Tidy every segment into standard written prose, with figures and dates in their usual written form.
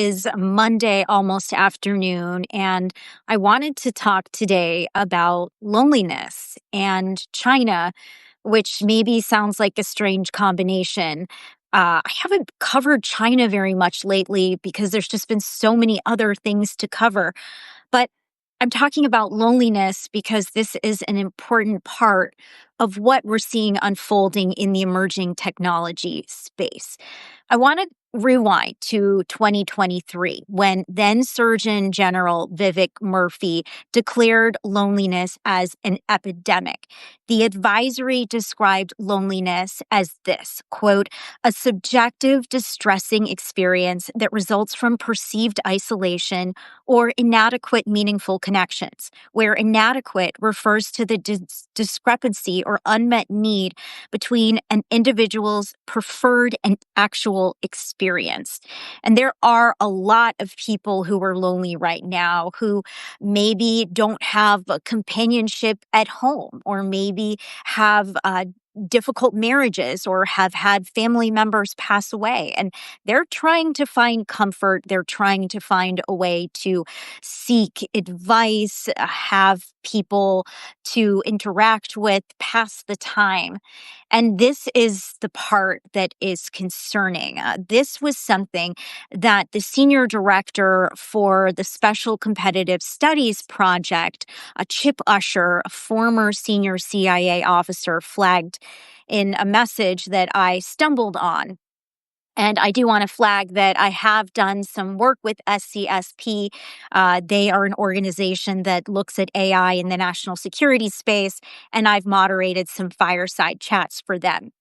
Is Monday almost afternoon, and I wanted to talk today about loneliness and China, which maybe sounds like a strange combination. I haven't covered China very much lately because there's just been so many other things to cover. But I'm talking about loneliness because this is an important part of what we're seeing unfolding in the emerging technology space. I want to rewind to 2023 when then Surgeon General Vivek Murthy declared loneliness as an epidemic. The advisory described loneliness as this quote, a subjective, distressing experience that results from perceived isolation or inadequate meaningful connections, where inadequate refers to the discrepancy or unmet need between an individual's preferred and actual experience. And there are a lot of people who are lonely right now who maybe don't have a companionship at home or maybe have difficult marriages or have had family members pass away. And they're trying to find comfort. They're trying to find a way to seek advice, have people to interact with, pass the time. And this is the part that is concerning. This was something that the senior director for the Special Competitive Studies Project, Chip Usher, a former senior CIA officer, flagged in a message that I stumbled on. And I do want to flag that I have done some work with SCSP. They are an organization that looks at AI in the national security space, and I've moderated some fireside chats for them.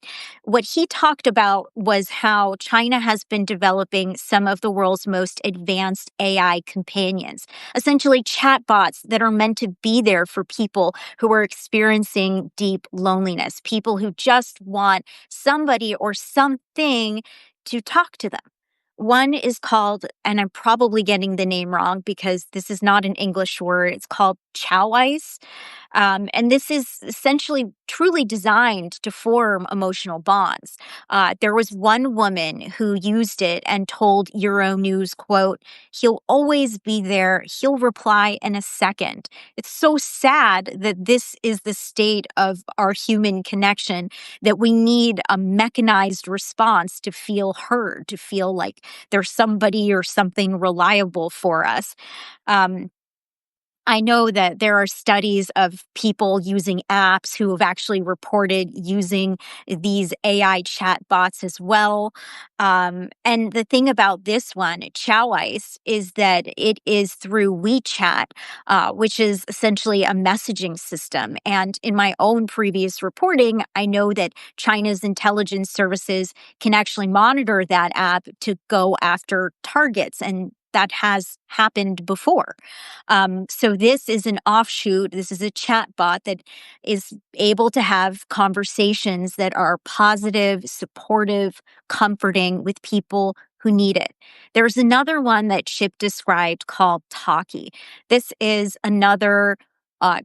What he talked about was how China has been developing some of the world's most advanced AI companions, essentially chatbots that are meant to be there for people who are experiencing deep loneliness, people who just want somebody or something to talk to them. One is called, and I'm probably getting the name wrong because this is not an English word, it's called chow ice. And this is essentially truly designed to form emotional bonds. There was one woman who used it and told Euronews, quote, he'll always be there. He'll reply in a second. It's so sad that this is the state of our human connection, that we need a mechanized response to feel heard, to feel like there's somebody or something reliable for us. I know that there are studies of people using apps who have actually reported using these AI chatbots as well. And the thing about this one, Chow Ice, is that it is through WeChat, which is essentially a messaging system. And in my own previous reporting, I know that China's intelligence services can actually monitor that app to go after targets, and that has happened before. So this is an offshoot. This is a chat bot that is able to have conversations that are positive, supportive, comforting with people who need it. There's another one that Chip described called Talkie. This is another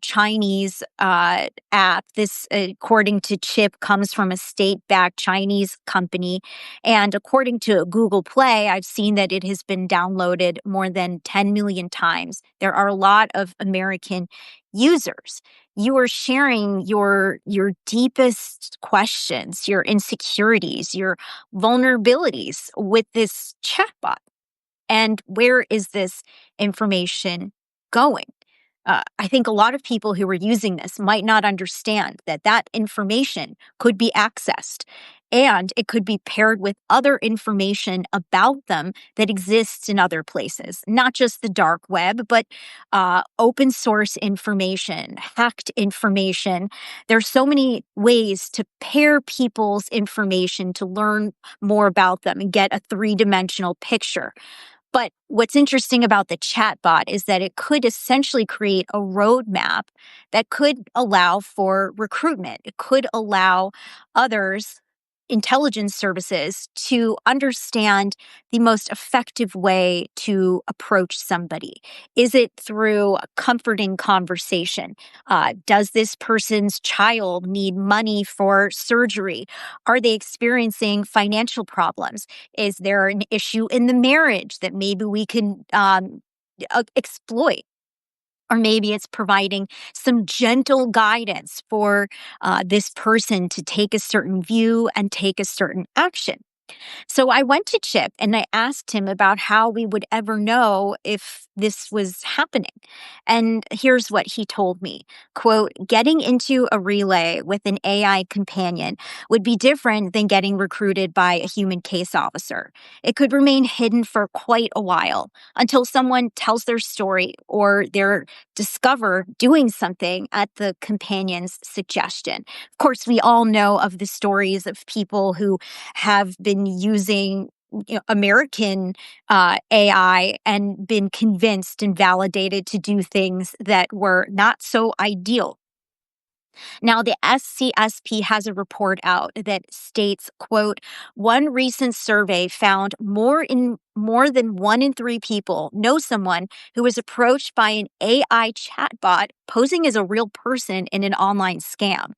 Chinese app. This, according to Chip, comes from a state-backed Chinese company. And according to Google Play, I've seen that it has been downloaded more than 10 million times. There are a lot of American users. You are sharing your deepest questions, your insecurities, your vulnerabilities with this chatbot. And where is this information going? I think a lot of people who are using this might not understand that that information could be accessed and it could be paired with other information about them that exists in other places, not just the dark web, but open source information, hacked information. There's so many ways to pair people's information to learn more about them and get a three-dimensional picture. But what's interesting about the chatbot is that it could essentially create a roadmap that could allow for recruitment. It could allow others intelligence services to understand the most effective way to approach somebody. Is it through a comforting conversation? Does this person's child need money for surgery? Are they experiencing financial problems? Is there an issue in the marriage that maybe we can exploit? Or maybe it's providing some gentle guidance for this person to take a certain view and take a certain action. So I went to Chip and I asked him about how we would ever know if this was happening. And here's what he told me. Quote, getting into a relay with an AI companion would be different than getting recruited by a human case officer. It could remain hidden for quite a while until someone tells their story or they're discovered doing something at the companion's suggestion. Of course, we all know of the stories of people who have been using American AI and been convinced and validated to do things that were not so ideal. Now, the SCSP has a report out that states, quote, one recent survey found more than 1 in 3 people know someone who was approached by an AI chatbot posing as a real person in an online scam.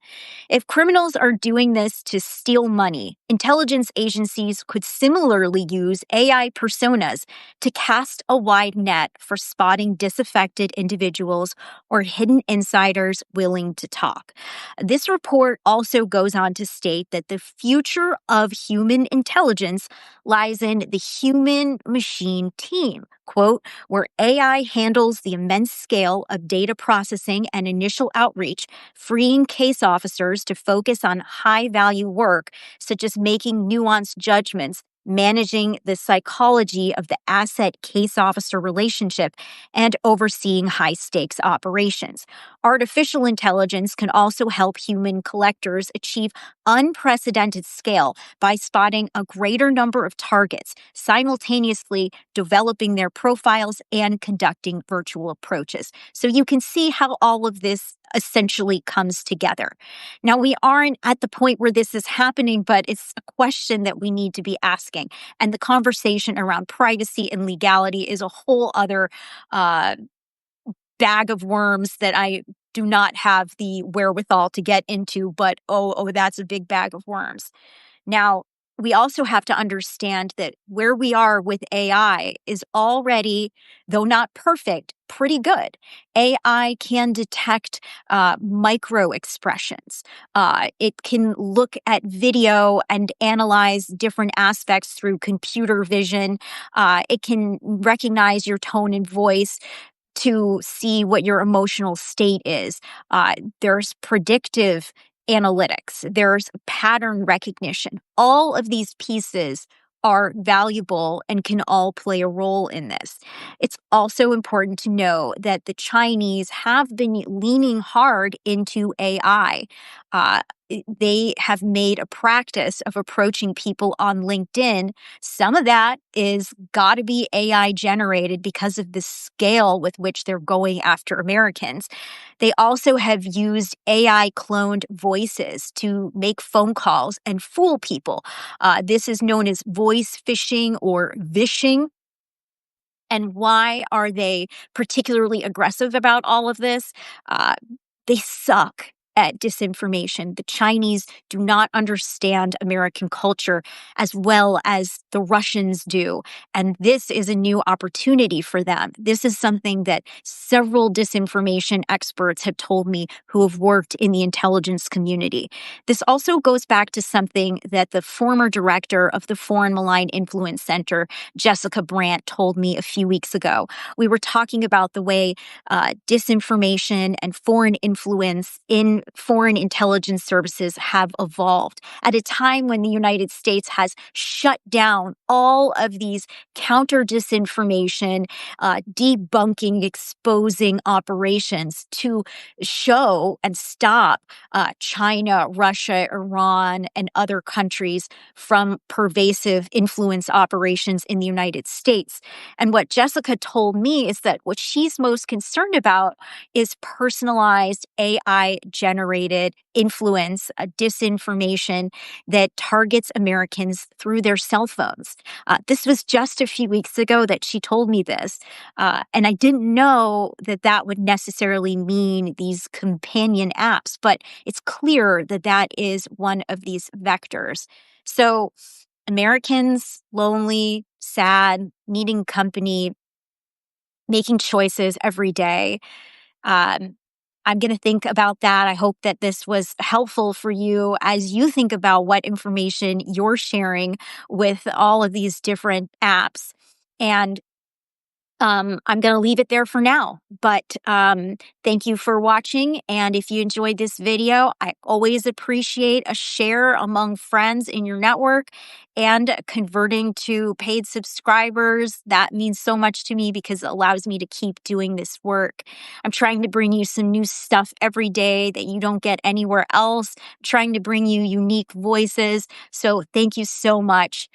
If criminals are doing this to steal money, intelligence agencies could similarly use AI personas to cast a wide net for spotting disaffected individuals or hidden insiders willing to talk. This report also goes on to state that the future of human intelligence lies in the human machine team, quote, where AI handles the immense scale of data processing and initial outreach, freeing case officers to focus on high value work, such as making nuanced judgments, managing the psychology of the asset case officer relationship, and overseeing high stakes operations. Artificial intelligence can also help human collectors achieve unprecedented scale by spotting a greater number of targets, simultaneously developing their profiles and conducting virtual approaches. So you can see how all of this essentially comes together. Now, we aren't at the point where this is happening, but it's a question that we need to be asking. And the conversation around privacy and legality is a whole other bag of worms that I do not have the wherewithal to get into, but that's a big bag of worms. Now, we also have to understand that where we are with AI is already, though not perfect, pretty good. AI can detect micro expressions. It can look at video and analyze different aspects through computer vision. It can recognize your tone and voice to see what your emotional state is. There's predictive analytics, there's pattern recognition. All of these pieces are valuable and can all play a role in this. It's also important to know that the Chinese have been leaning hard into AI. Uh, they have made a practice of approaching people on LinkedIn. Some of that is got to be AI generated because of the scale with which they're going after Americans. They also have used AI cloned voices to make phone calls and fool people. This is known as voice phishing or vishing. And why are they particularly aggressive about all of this? They suck at disinformation. The Chinese do not understand American culture as well as the Russians do. And this is a new opportunity for them. This is something that several disinformation experts have told me who have worked in the intelligence community. This also goes back to something that the former director of the Foreign Malign Influence Center, Jessica Brandt, told me a few weeks ago. We were talking about the way disinformation and foreign influence in foreign intelligence services have evolved at a time when the United States has shut down all of these counter disinformation, debunking, exposing operations to show and stop China, Russia, Iran, and other countries from pervasive influence operations in the United States. And what Jessica told me is that what she's most concerned about is personalized AI generated generated influence, disinformation that targets Americans through their cell phones. This was just a few weeks ago that she told me this. And I didn't know that that would necessarily mean these companion apps, but it's clear that that is one of these vectors. So, Americans, lonely, sad, needing company, making choices every day. Um, I'm going to think about that. I hope that this was helpful for you as you think about what information you're sharing with all of these different apps. And I'm going to leave it there for now, but thank you for watching. And if you enjoyed this video, I always appreciate a share among friends in your network and converting to paid subscribers. That means so much to me because it allows me to keep doing this work. I'm trying to bring you some new stuff every day that you don't get anywhere else. I'm trying to bring you unique voices. So thank you so much